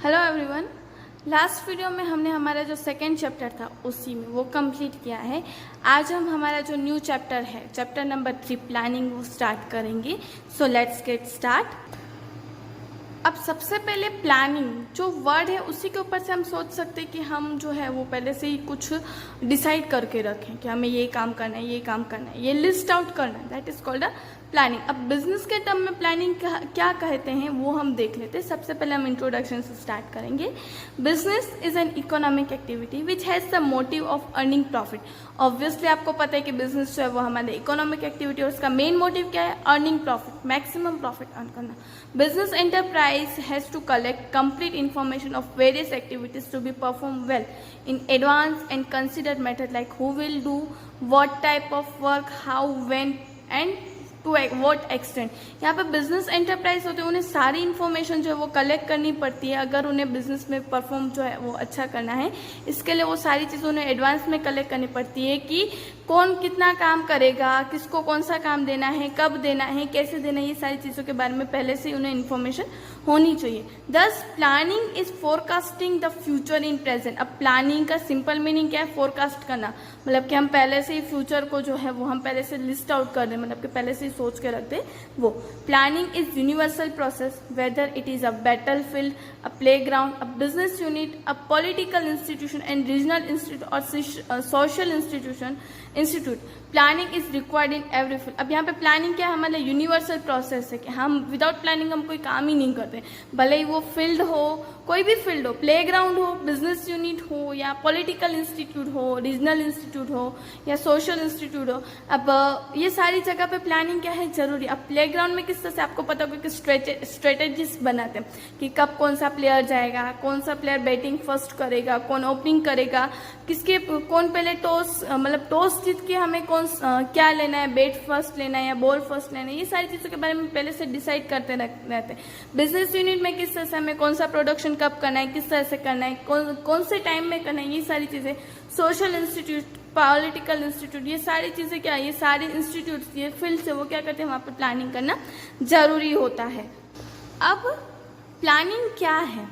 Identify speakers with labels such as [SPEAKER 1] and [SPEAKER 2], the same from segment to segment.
[SPEAKER 1] Hello everyone. Last video में हमने हमारा जो सेकेंड चैप्टर था उसी में वो कंप्लीट किया है। आज हम हमारा जो न्यू चैप्टर है, चैप्टर नंबर 3 प्लानिंग, वो स्टार्ट करेंगे। So let's get start. अब सबसे पहले प्लानिंग जो वर्ड है उसी के ऊपर से हम सोच सकते हैं कि हम जो है वो पहले से ही कुछ डिसाइड करके रखें कि हमें ये काम करना है, ये काम करना है, ये लिस्ट आउट करना है। That is called a planning. अब बिजनेस के टर्म में प्लानिंग क्या कहते हैं वो हम देख लेते हैं। सबसे पहले हम इंट्रोडक्शन से स्टार्ट करेंगे। Business is an economic activity which has the motive of earning profit. Obviously आपको पता है कि बिजनेस जो है वो हमारे इकोनॉमिक एक्टिविटी और उसका मेन मोटिव क्या है? Earning profit, maximum profit earn करना। Business enterprise has to collect complete information of various activities to be performed well in advance and considered method like who will do what type of work, how, when and to what extent. यहाँ पे business enterprise होते हैं, उन्हें सारी information जो है वो collect करनी पड़ती है अगर उन्हें बिजनेस में परफॉर्म जो है वो अच्छा करना है। इसके लिए वो सारी चीज़ें उन्हें एडवांस में कलेक्ट करनी पड़ती है कि कौन कितना काम करेगा, किसको कौन सा काम देना है, कब देना है, कैसे देना है, ये सारी चीज़ों के बारे में पहले से ही उन्हें इन्फॉर्मेशन होनी चाहिए। दस planning is forecasting the future in present. अब प्लानिंग का सिंपल मीनिंग क्या है? फोरकास्ट करना, मतलब कि हम पहले से ही फ्यूचर को जो है वो हम पहले से लिस्ट आउट कर दें, मतलब कि पहले से सोच के रख दे वो। Planning is universal process whether it is a battle field, a playground, a business unit, a political institution and regional institute और social institute. Planning is required in every field. अब यहाँ पे प्लानिंग क्या है? हमारा यूनिवर्सल प्रोसेस है कि हम विदाउट प्लानिंग हम कोई काम ही नहीं करते, भले ही वो फील्ड हो, कोई भी फील्ड हो, प्लेग्राउंड हो, बिजनेस यूनिट हो, या पॉलिटिकल इंस्टीट्यूट हो, रीजनल इंस्टीट्यूट हो, या सोशल इंस्टीट्यूट हो। अब ये सारी जगह पे प्लानिंग क्या है? जरूरी। अब प्लेग्राउंड में किस तरह से आपको पता होगा कि स्ट्रेटेजीज बनाते हैं कि कब कौन सा प्लेयर जाएगा, कौन सा प्लेयर बैटिंग फर्स्ट करेगा, कौन ओपनिंग करेगा, कौन पहले टॉस, मतलब टॉस जीत के हमें क्या लेना है, बैट फर्स्ट लेना है या बॉल फर्स्ट लेना है, ये सारी चीजों के बारे में पहले से डिसाइड करते रहते हैं। बिजनेस यूनिट में किस तरह से हमें कौन सा प्रोडक्शन कब करना है, किस तरह से करना है, कौन से टाइम में करना है, ये सारी चीजें। सोशल इंस्टीट्यूट, पॉलिटिकल इंस्टीट्यूट, ये सारी चीजें क्या है? ये सारे इंस्टीट्यूट, ये फील्ड से वो क्या करते हैं? वहां पर प्लानिंग करना जरूरी होता है। अब प्लानिंग क्या है?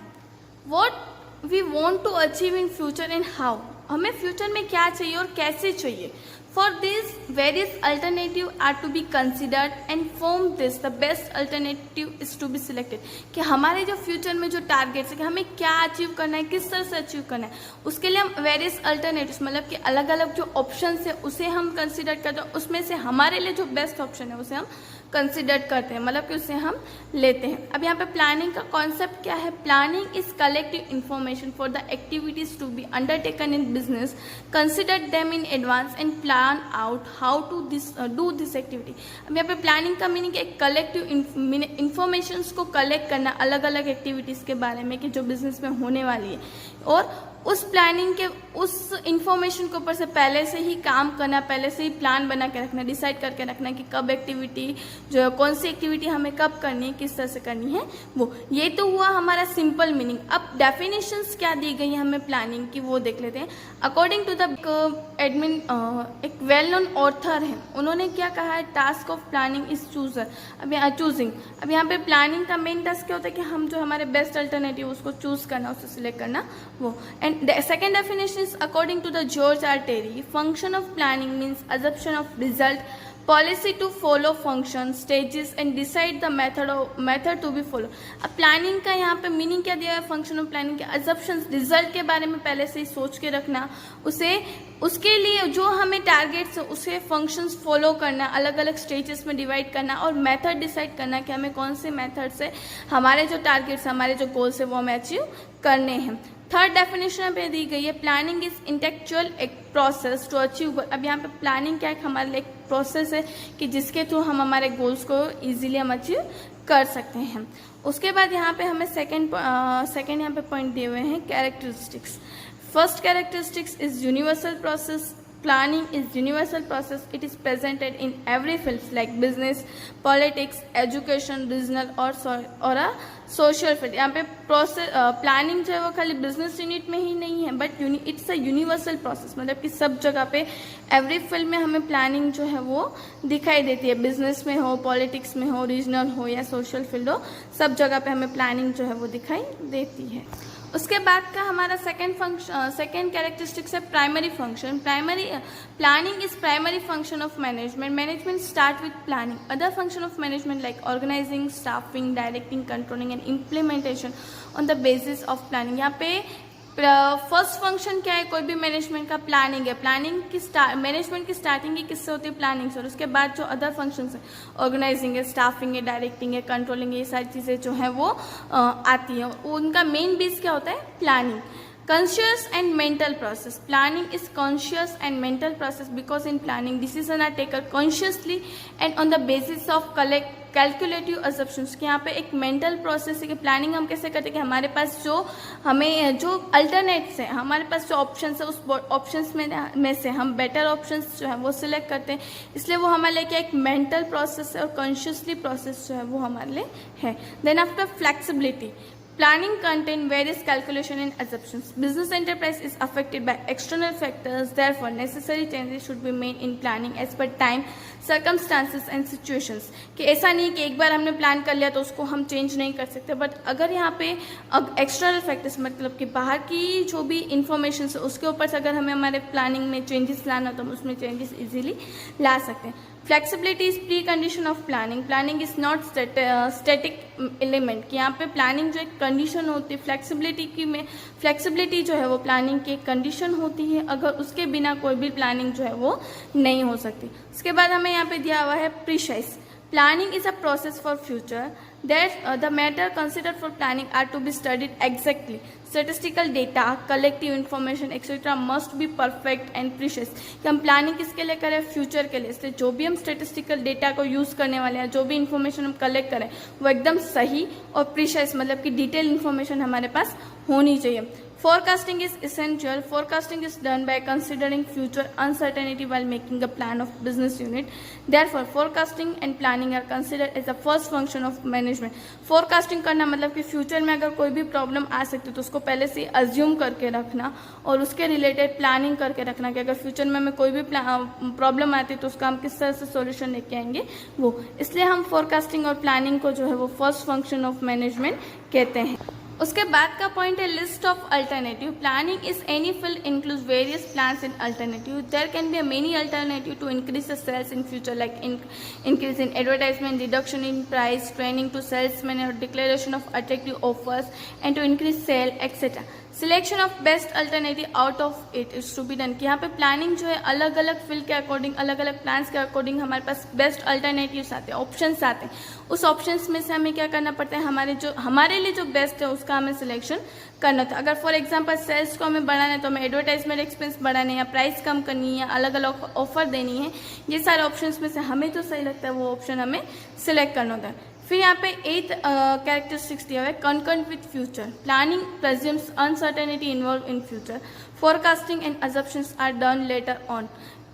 [SPEAKER 1] What we want to achieve in future and how. हमें फ्यूचर में क्या चाहिए और कैसे चाहिए। For this, various alternatives are to be considered and from this, the best alternative is to be selected। कि हमारे जो फ्यूचर में जो टारगेट्स है कि हमें क्या अचीव करना है, किस तरह से अचीव करना है, उसके लिए हम वेरियस अल्टरनेटिव्स, मतलब कि अलग अलग जो ऑप्शन है उसे हम कंसिडर करते हैं। उसमें से हमारे लिए जो बेस्ट ऑप्शन है उसे हम कंसिडर करते हैं, मतलब कि उसे हम लेते हैं। अब यहाँ पे प्लानिंग का कॉन्सेप्ट क्या है? Planning is collective information for the activities to be undertaken in business, consider them in advance and plan out how to do this activity. अब यहाँ पे प्लानिंग का मीनिंग एक कलेक्टिव इंफॉर्मेशन को कलेक्ट करना अलग अलग एक्टिविटीज के बारे में कि जो बिजनेस में होने वाली है, और उस प्लानिंग के उस इंफॉर्मेशन के ऊपर से पहले से ही काम करना, पहले से ही प्लान बना के रखना, डिसाइड करके रखना कि कब एक्टिविटी जो है, कौन सी एक्टिविटी हमें कब करनी है, किस तरह से करनी है वो। ये तो हुआ हमारा सिंपल मीनिंग। अब डेफिनेशंस क्या दी गई है हमें प्लानिंग की वो देख लेते हैं। अकॉर्डिंग टू द एडमिन, एक वेल नोन ऑथर है, उन्होंने क्या कहा है? Task of planning is choosing. अब यहाँ पे प्लानिंग का मेन टास्क क्या होता है कि हम जो हमारे बेस्ट अल्टरनेटिव उसको चूज करना, उसे सिलेक्ट करना वो। And the second definition is according to the George R. Terry, function of planning means assumption of result, policy to follow function, stages and decide the method to be follow। अब planning का यहाँ पे meaning क्या दिया है? Function of planning के assumptions, result के बारे में पहले से ही सोच के रखना, उसके लिए जो हमें टारगेट्स है उसे फंक्शंस फॉलो करना, अलग अलग स्टेजेस में डिवाइड करना, और मेथड डिसाइड करना कि हमें कौन से मेथड से हमारे जो टारगेट्स, हमारे जो गोल्स है वो हमें अचीव करने हैं। थर्ड डेफिनेशन पे दी गई है, प्लानिंग इज इंटेलेक्चुअल एक प्रोसेस टू अचीव गोल। अब यहाँ पे प्लानिंग क्या है? हमारे लिए एक प्रोसेस है कि जिसके थ्रू हम हमारे गोल्स को इजीली हम अचीव कर सकते हैं। उसके बाद यहाँ पे हमें सेकंड यहाँ पे पॉइंट दिए हुए हैं, characteristics. First characteristics is universal process. Planning is universal process. It is presented in every field like business, politics, education, regional or a social fit. यहाँ पे प्रोसेस प्लानिंग जो है वो खाली बिजनेस यूनिट में ही नहीं है, but it's a universal process, मतलब कि सब जगह पे एवरी फील्ड में हमें प्लानिंग जो है वो दिखाई देती है। बिजनेस में हो, पॉलिटिक्स में हो, रीजनल हो या सोशल फील्ड हो, सब जगह पे हमें प्लानिंग जो है वो दिखाई देती है। उसके बाद का हमारा सेकेंड कैरेक्टरिस्टिक्स है primary function. Planning is primary function of management. Management start with planning. Other function of management like organising, staffing, directing, controlling and implementation on the basis of planning. यहाँ पे फर्स्ट फंक्शन क्या है कोई भी management का? Planning है। Management की starting ही किससे होती है? प्लानिंग से। और उसके बाद जो अदर फंक्शंस है, ऑर्गेनाइजिंग है, स्टाफिंग है, डायरेक्टिंग है, कंट्रोलिंग है, ये सारी चीज़ें जो है वो आती है। उनका मेन बेस क्या होता है? Planning. Conscious and mental process. Planning is conscious and mental process because in planning decisions are taken consciously and on the basis of calculative assumptions। कि यहाँ पे एक मेंटल प्रोसेस है कि प्लानिंग हम कैसे करते हैं कि हमारे पास जो अल्टरनेट्स है, हमारे पास जो ऑप्शंस है, उस ऑप्शंस में से हम बेटर ऑप्शंस जो है वो सिलेक्ट करते हैं। इसलिए वो हमारे लिए क्या एक मेंटल प्रोसेस है और कॉन्शियसली प्रोसेस जो है वो हमारे लिए है। Then after flexibility. Planning contain various calculation and assumptions. Business enterprise is affected by external factors. Therefore, necessary changes should be made in planning as per time, circumstances and situations. कि ऐसा नहीं कि एक बार हमने प्लान कर लिया तो उसको हम चेंज नहीं कर सकते, बट अगर यहाँ पे एक्सटर्नल फैक्टर्स मतलब कि बाहर की जो भी इंफॉर्मेशन है उसके ऊपर से अगर हमें हमारे प्लानिंग में चेंजेस लाना तो हम उसमें चेंजेस इजीली ला सकते हैं। Flexibility is pre condition of planning. Planning is not static element. कि यहाँ पे प्लानिंग जो एक कंडीशन होती है, फ्लेक्सिबिलिटी जो है वो प्लानिंग की एक कंडीशन होती है। अगर उसके बिना कोई भी प्लानिंग जो है वो नहीं हो सकती। उसके बाद हमें यहाँ पे दिया हुआ है precise. Planning is a process for future. The matter considered for planning are to be studied exactly. Statistical data, collective information, etc. must be perfect and precise. कि हम प्लानिंग किसके लिए करें? फ्यूचर के लिए। इसलिए जो भी हम स्टेटिस्टिकल डेटा को यूज़ करने वाले हैं, जो भी इन्फॉर्मेशन हम कलेक्ट करें वो एकदम सही और प्रीसाइज मतलब कि डिटेल इन्फॉर्मेशन हमारे पास होनी चाहिए। Forecasting is essential. Forecasting is done by considering future uncertainty while making a plan of business unit. Therefore, forecasting and planning are considered as the first function of management. Forecasting करना मतलब कि future में अगर कोई भी problem आ सकती है तो उसको पहले से अज्यूम करके रखना और उसके रिलेटेड प्लानिंग करके रखना कि अगर फ्यूचर में हमें कोई भी प्रॉब्लम आती है तो उसका हम किस तरह से सॉल्यूशन लेके आएंगे वो। इसलिए हम फोरकास्टिंग और प्लानिंग को जो है वो फर्स्ट फंक्शन ऑफ मैनेजमेंट कहते हैं। उसके बाद का पॉइंट है list of alternative. Planning is any field includes various plans and alternative. There can be many alternative to increase the sales in future like increase in advertisement, reduction in price, training to salesman और declaration of attractive offers and to increase sale etcetera. Selection of best alternative out of it is to be done. कि यहाँ पे planning जो है अलग अलग field के according, अलग अलग प्लान्स के अकॉर्डिंग हमारे पास बेस्ट अल्टरनेटिव्स आते हैं, ऑप्शंस आते हैं। उस ऑप्शंस में से हमें क्या करना पड़ता है? हमारे लिए जो बेस्ट है उसका हमें सिलेक्शन करना था। अगर फॉर एग्जांपल सेल्स को हमें बढ़ाना है तो हमें एडवर्टाइजमेंट एक्सपेंस बढ़ाने या प्राइस कम करनी है या अलग अलग ऑफर देनी है, ये सारे ऑप्शंस में से हमें जो सही लगता है वो ऑप्शन हमें सिलेक्ट करना होता है। फिर यहाँ पे 8th कैरेक्टरिस्टिक्स दिया हुआ है concurrent with future. Planning presumes uncertainty involve in future. Forecasting and assumptions are done later on.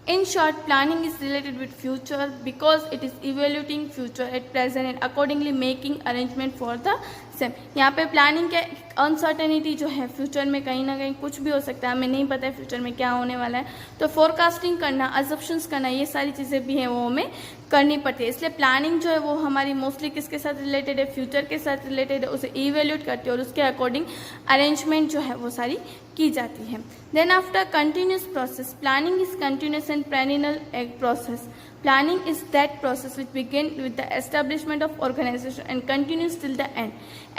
[SPEAKER 1] In short, planning is related with future because it is evaluating future at present and accordingly making arrangement for the same। यहाँ पे planning क्या, uncertainty जो है future में कहीं ना कहीं कुछ भी हो सकता है, हमें नहीं पता है फ्यूचर में क्या होने वाला है, तो फोरकास्टिंग करना, अजम्पशंस करना, ये सारी चीज़ें भी हैं वो हमें करनी पड़ती है। इसलिए प्लानिंग जो है वो हमारी मोस्टली किसके साथ रिलेटेड है? फ्यूचर के साथ रिलेटेड है, उसे इवेल्यूट करती है और उसके अकॉर्डिंग अरेंजमेंट जो है वो सारी की जाती है। Then after continuous process. Planning is continuous and perennial process. Planning is that process which begins with the establishment of organization and continues till the end.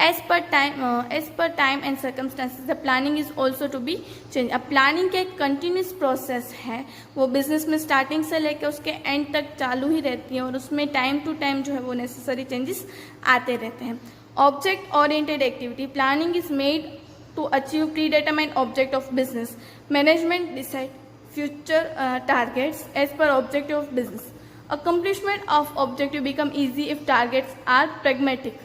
[SPEAKER 1] As per time and circumstances, the planning is also to be changed. अब planning का एक continuous process है, वो business में starting से लेकर उसके and तक चालू ही रहती है और उसमें टाइम टू टाइम जो है वो नेसेसरी चेंजेस आते रहते हैं। Object oriented activity. Planning is made to achieve predetermined object of business. Management decide future targets as per objective of business. Accomplishment of objective become easy if targets are pragmatic.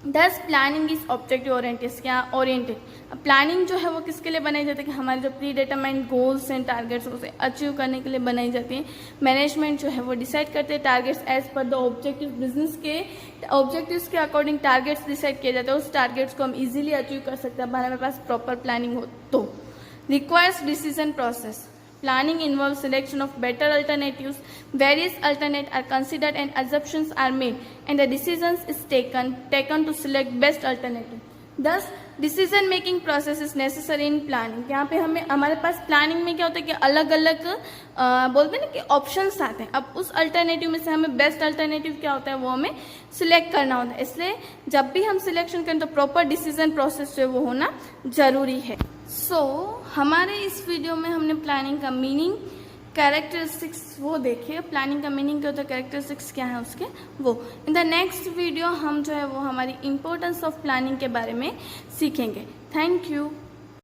[SPEAKER 1] दस planning is objective oriented, क्या oriented. अब planning जो है वो किसके लिए बनाई जाती है कि हमारे जो pre determined goals and targets उसे अचीव करने के लिए बनाई जाती है। मैनेजमेंट जो है वो डिसाइड करते हैं targets as per the objective, business के ऑब्जेक्टिव्स के अकॉर्डिंग टारगेट्स डिसाइड किए जाते हैं। उस टारगेट्स को हम इजीली अचीव कर सकते हैं हमारे पास प्रॉपर प्लानिंग हो तो। Requires decision process, planning involves selection of better alternatives. Various alternatives are considered and assumptions are made, and the decisions is taken to select best alternative. Thus, decision making process is necessary in planning. यहाँ पे हमें हमारे पास planning में क्या होता है कि अलग अलग बोलते हैं ना कि ऑप्शंस आते हैं। अब उस अल्टरनेटिव में से हमें बेस्ट अल्टरनेटिव क्या होता है वो हमें सिलेक्ट करना होता है। इसलिए जब भी हम सिलेक्शन करें तो प्रॉपर डिसीजन प्रोसेस जो है वो होना जरूरी है। हमारे इस वीडियो में हमने प्लानिंग का मीनिंग, कैरेक्टरिस्टिक्स वो देखे, प्लानिंग का मीनिंग क्या होता है, कैरेक्टरिस्टिक्स क्या है उसके वो। इन द नेक्स्ट वीडियो हम जो है वो हमारी इम्पोर्टेंस ऑफ प्लानिंग के बारे में सीखेंगे। Thank you.